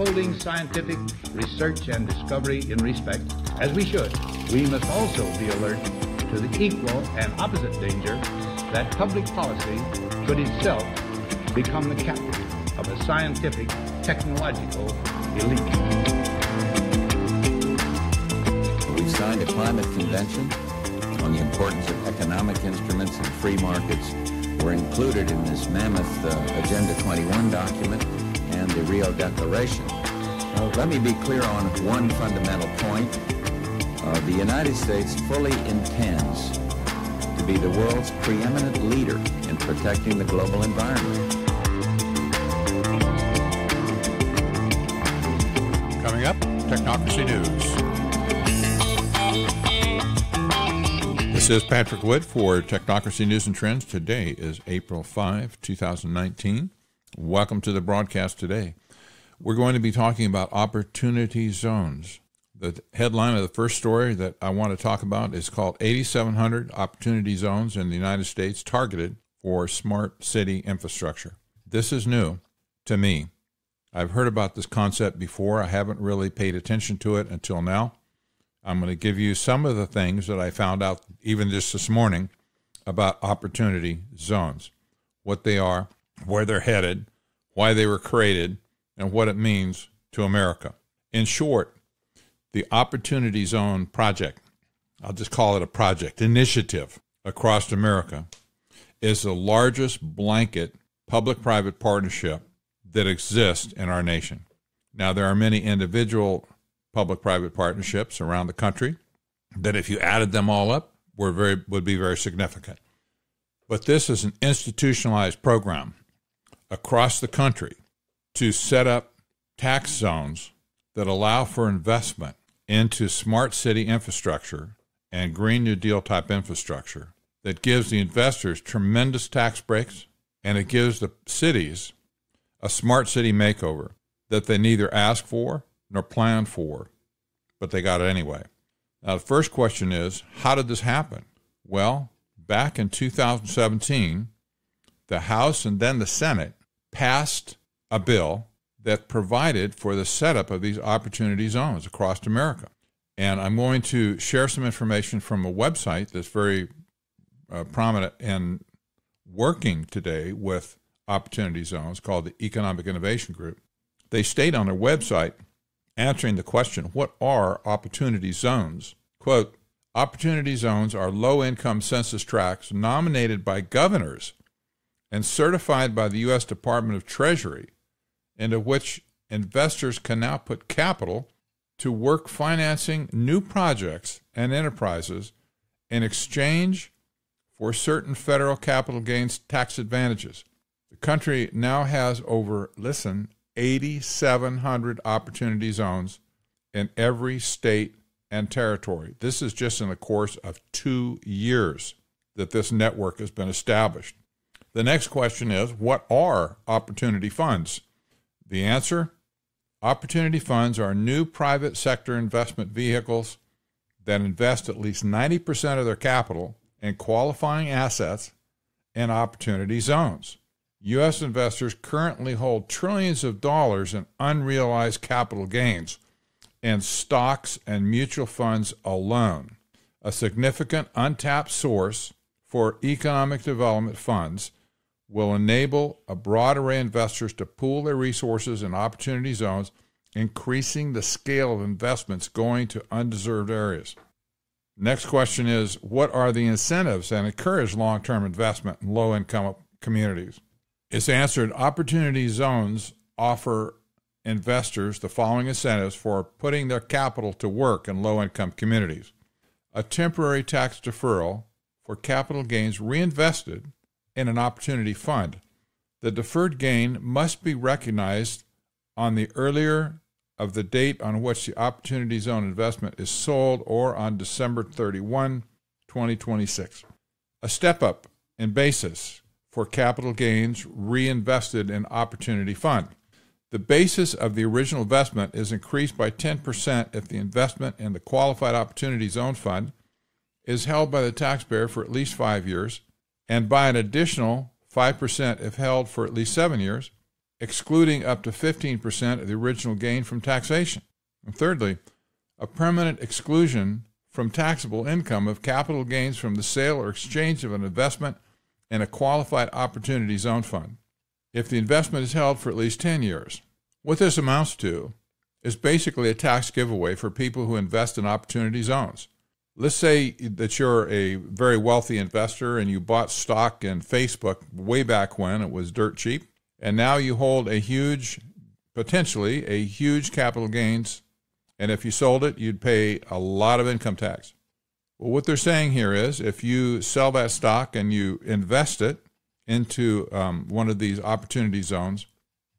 holding scientific research and discovery in respect, as we should, we must also be alert to the equal and opposite danger that public policy should itself become the captive of a scientific, technological elite. We've signed a climate convention on the importance of economic instruments and free markets. Were included in this mammoth Agenda 21 document and the Rio Declaration. Let me be clear on one fundamental point. The United States fully intends to be the world's preeminent leader in protecting the global environment. Coming up, Technocracy News. This is Patrick Wood for Technocracy News and Trends. Today is April 5, 2019. Welcome to the broadcast today. We're going to be talking about opportunity zones. The headline of the first story that I want to talk about is called 8,700 Opportunity Zones in the United States Targeted for Smart City Infrastructure. This is new to me. I've heard about this concept before. I haven't really paid attention to it until now. I'm going to give you some of the things that I found out even just this morning about opportunity zones, what they are, where they're headed, why they were created, and what it means to America. In short, the Opportunity Zone Project, I'll just call it a project, initiative across America, is the largest blanket public-private partnership that exists in our nation. Now, there are many individual public-private partnerships around the country that if you added them all up would be very significant. But this is an institutionalized program across the country to set up tax zones that allow for investment into smart city infrastructure and Green New Deal type infrastructure that gives the investors tremendous tax breaks, and it gives the cities a smart city makeover that they neither ask for nor planned for, but they got it anyway. Now, the first question is, how did this happen? Well, back in 2017, the House and then the Senate passed a bill that provided for the setup of these opportunity zones across America. And I'm going to share some information from a website that's very prominent in working today with opportunity zones called the Economic Innovation Group. They state on their website, answering the question, what are opportunity zones? Quote, opportunity zones are low-income census tracts nominated by governors and certified by the U.S. Department of Treasury, into which investors can now put capital to work financing new projects and enterprises in exchange for certain federal capital gains tax advantages. The country now has over, 8,700 opportunity zones in every state and territory. This is just in the course of 2 years that this network has been established. The next question is, what are opportunity funds? The answer, opportunity funds are new private sector investment vehicles that invest at least 90% of their capital in qualifying assets in opportunity zones. U.S. investors currently hold trillions of dollars in unrealized capital gains in stocks and mutual funds alone, a significant untapped source for economic development funds will enable a broad array of investors to pool their resources in opportunity zones, increasing the scale of investments going to undeserved areas. Next question is, what are the incentives that encourage long-term investment in low-income communities? It's answered, opportunity zones offer investors the following incentives for putting their capital to work in low-income communities. A temporary tax deferral for capital gains reinvested in an opportunity fund. The deferred gain must be recognized on the earlier of the date on which the opportunity zone investment is sold or on December 31, 2026. A step-up in basis for capital gains reinvested in opportunity fund. The basis of the original investment is increased by 10% if the investment in the qualified opportunity zone fund is held by the taxpayer for at least 5 years, and by an additional 5% if held for at least 7 years, excluding up to 15% of the original gain from taxation. And thirdly, a permanent exclusion from taxable income of capital gains from the sale or exchange of an investment in a qualified opportunity zone fund, if the investment is held for at least 10 years. What this amounts to is basically a tax giveaway for people who invest in opportunity zones. Let's say that you're a very wealthy investor and you bought stock in Facebook way back when it was dirt cheap, and now you hold potentially a huge capital gains, and if you sold it, you'd pay a lot of income tax. Well, what they're saying here is if you sell that stock and you invest it into one of these opportunity zones,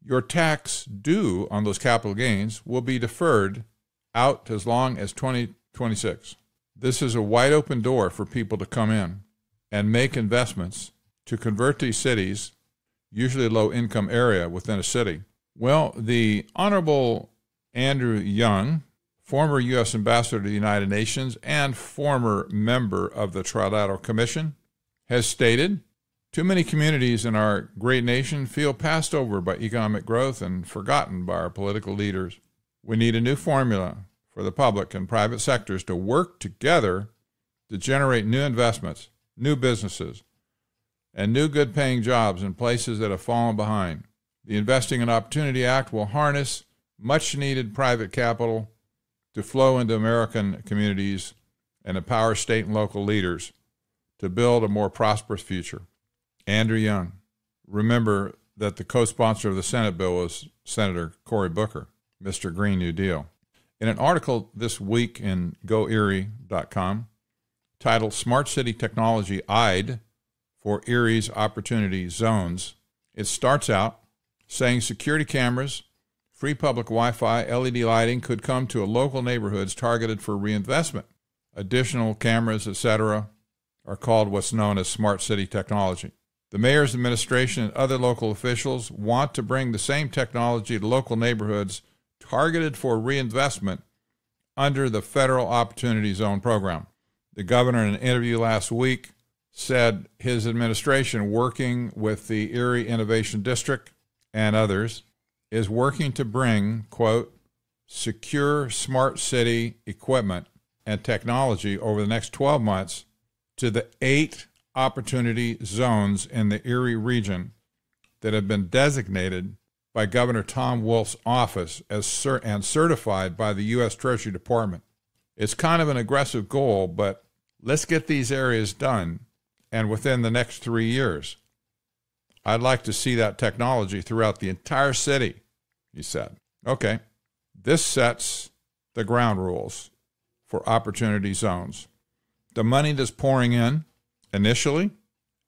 your tax due on those capital gains will be deferred out as long as 2026. This is a wide open door for people to come in and make investments to convert these cities, usually a low-income area within a city. Well, the Honorable Andrew Young, former U.S. Ambassador to the United Nations and former member of the Trilateral Commission, has stated, "Too many communities in our great nation feel passed over by economic growth and forgotten by our political leaders. We need a new formula for the public and private sectors to work together to generate new investments, new businesses, and new good-paying jobs in places that have fallen behind. The Investing in Opportunity Act will harness much-needed private capital to flow into American communities and empower state and local leaders to build a more prosperous future." Andrew Young. Remember that the co-sponsor of the Senate bill was Senator Cory Booker, Mr. Green New Deal. In an article this week in GoErie.com titled "Smart City Technology Eyed for Erie's Opportunity Zones," it starts out saying security cameras, free public Wi-Fi, LED lighting could come to local neighborhoods targeted for reinvestment. Additional cameras, etc., are called what's known as smart city technology. The mayor's administration and other local officials want to bring the same technology to local neighborhoods targeted for reinvestment under the Federal Opportunity Zone program. The governor, in an interview last week, said his administration, working with the Erie Innovation District and others, is working to bring, quote, secure smart city equipment and technology over the next 12 months to the 8 opportunity zones in the Erie region that have been designated by Governor Tom Wolf's office and certified by the U.S. Treasury Department. It's kind of an aggressive goal, but let's get these areas done, and within the next 3 years. I'd like to see that technology throughout the entire city, he said. Okay, this sets the ground rules for opportunity zones. The money that's pouring in initially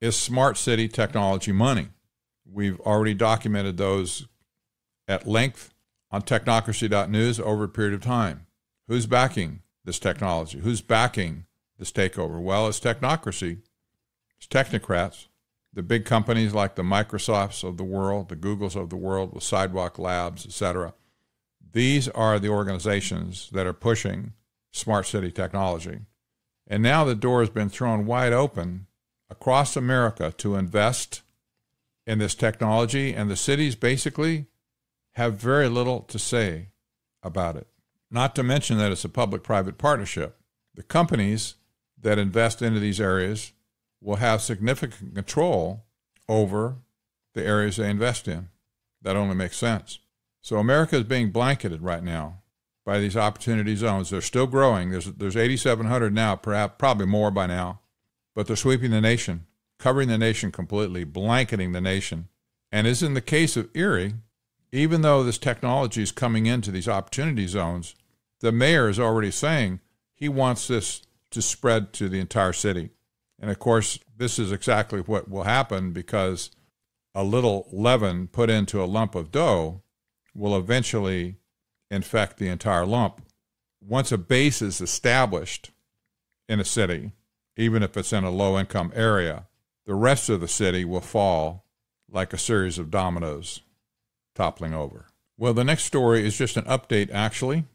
is smart city technology money. We've already documented those at length on technocracy.news over a period of time. Who's backing this technology? Who's backing this takeover? Well, it's technocracy. It's technocrats. The big companies like the Microsofts of the world, the Googles of the world, with Sidewalk Labs, etc. These are the organizations that are pushing smart city technology. And now the door has been thrown wide open across America to invest in this technology, and the cities basically have very little to say about it. Not to mention that it's a public-private partnership. The companies that invest into these areas will have significant control over the areas they invest in. That only makes sense. So America is being blanketed right now by these opportunity zones. They're still growing. There's 8,700 now, perhaps probably more by now, but they're sweeping the nation, covering the nation completely, blanketing the nation. And as in the case of Erie, even though this technology is coming into these opportunity zones, the mayor is already saying he wants this to spread to the entire city. And of course, this is exactly what will happen, because a little leaven put into a lump of dough will eventually infect the entire lump. Once a base is established in a city, even if it's in a low-income area, the rest of the city will fall like a series of dominoes toppling over. Well, the next story is just an update, actually.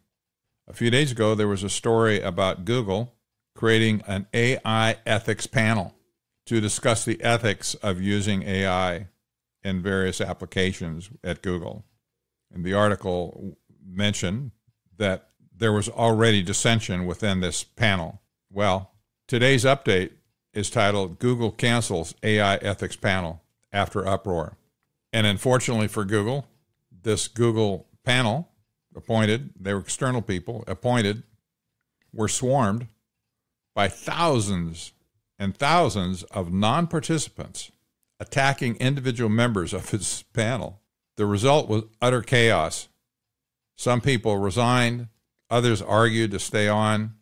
A few days ago, there was a story about Google creating an AI ethics panel to discuss the ethics of using AI in various applications at Google. And the article mentioned that there was already dissension within this panel. Well, today's update is titled Google Cancels AI Ethics Panel After Uproar. And unfortunately for Google, this Google panel appointed, they were external people appointed, were swarmed by thousands and thousands of non-participants attacking individual members of its panel. The result was utter chaos. Some people resigned, others argued to stay on,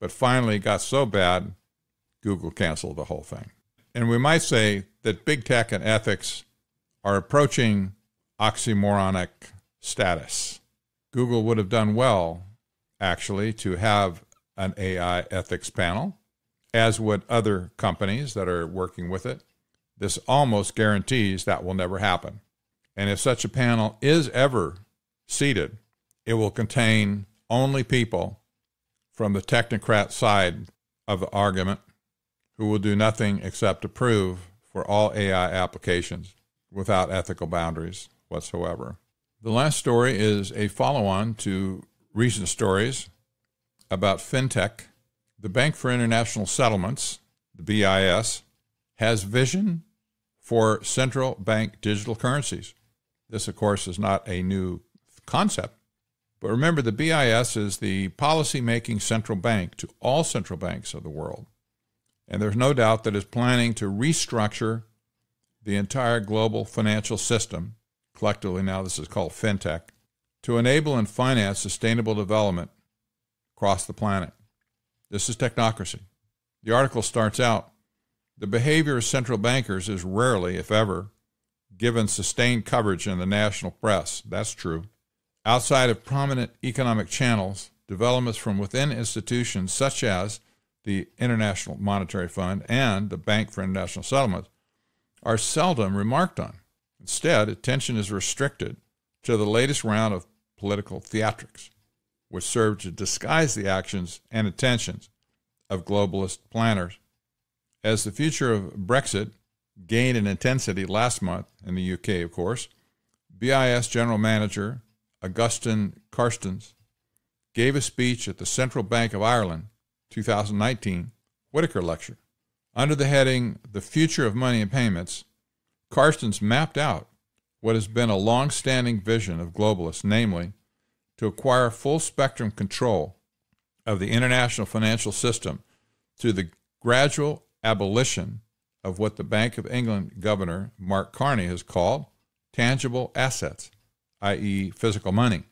but finally it got so bad, Google canceled the whole thing. And we might say that big tech and ethics are approaching oxymoronic status. Google would have done well, actually, to have an AI ethics panel, as would other companies that are working with it. This almost guarantees that will never happen. And if such a panel is ever seated, it will contain only people from the technocrat side of the argument who will do nothing except approve for all AI applications without ethical boundaries whatsoever. The last story is a follow-on to recent stories about Fintech. The Bank for International Settlements, the BIS, has vision for central bank digital currencies. This, of course, is not a new concept. But remember, the BIS is the policy-making central bank to all central banks of the world. And there's no doubt that it's planning to restructure the entire global financial system, collectively now this is called Fintech, to enable and finance sustainable development across the planet. This is Technocracy. The article starts out, the behavior of central bankers is rarely, if ever, given sustained coverage in the national press. That's true. Outside of prominent economic channels, developments from within institutions such as the International Monetary Fund and the Bank for International Settlements are seldom remarked on. Instead, attention is restricted to the latest round of political theatrics, which serve to disguise the actions and intentions of globalist planners. As the future of Brexit gained in intensity last month in the UK, of course, BIS General Manager Augustin Carstens gave a speech at the Central Bank of Ireland 2019 Whitaker Lecture. Under the heading, The Future of Money and Payments, Carstens mapped out what has been a long-standing vision of globalists, namely, to acquire full-spectrum control of the international financial system through the gradual abolition of what the Bank of England Governor Mark Carney has called tangible assets, i.e. physical money.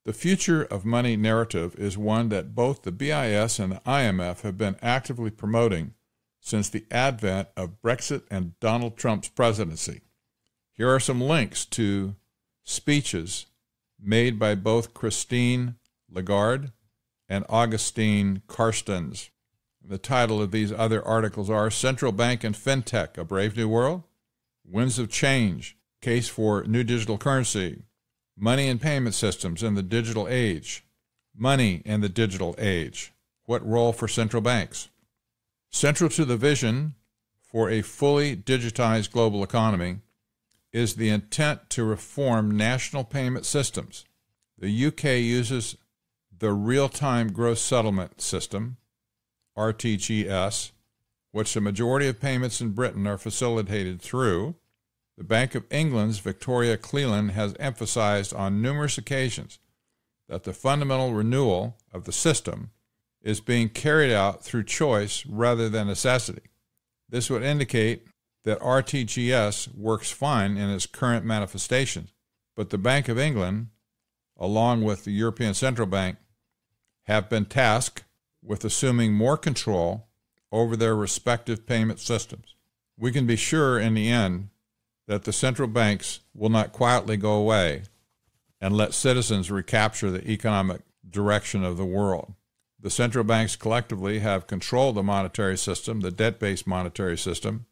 The future of money narrative is one that both the BIS and the IMF have been actively promoting since the advent of Brexit and Donald Trump's presidency. Here are some links to speeches made by both Christine Lagarde and Augustine Carstens. The title of these other articles are Central Bank and Fintech, A Brave New World, Winds of Change, Case for New Digital Currency, Money and Payment Systems in the Digital Age, Money in the Digital Age, What Role for Central Banks? Central to the vision for a fully digitized global economy is the intent to reform national payment systems. The UK uses the Real-Time Gross Settlement System, RTGS, which the majority of payments in Britain are facilitated through. The Bank of England's Victoria Cleland has emphasized on numerous occasions that the fundamental renewal of the system is being carried out through choice rather than necessity. This would indicate that RTGS works fine in its current manifestations, but the Bank of England, along with the European Central Bank, have been tasked with assuming more control over their respective payment systems. We can be sure in the end that the central banks will not quietly go away and let citizens recapture the economic direction of the world. The central banks collectively have controlled the monetary system, the debt-based monetary system,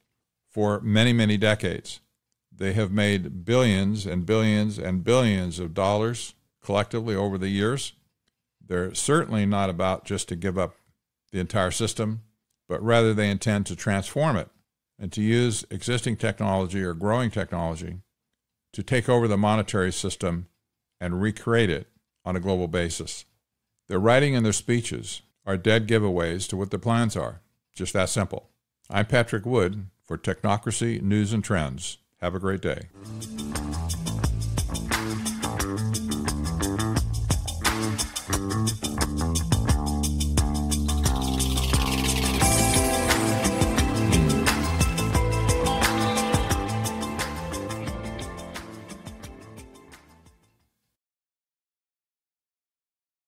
for many, many decades. They have made billions and billions and billions of dollars collectively over the years. They're certainly not about just to give up the entire system, but rather they intend to transform it and to use existing technology or growing technology to take over the monetary system and recreate it on a global basis. Their writing and their speeches are dead giveaways to what their plans are. Just that simple. I'm Patrick Wood for Technocracy News and Trends. Have a great day.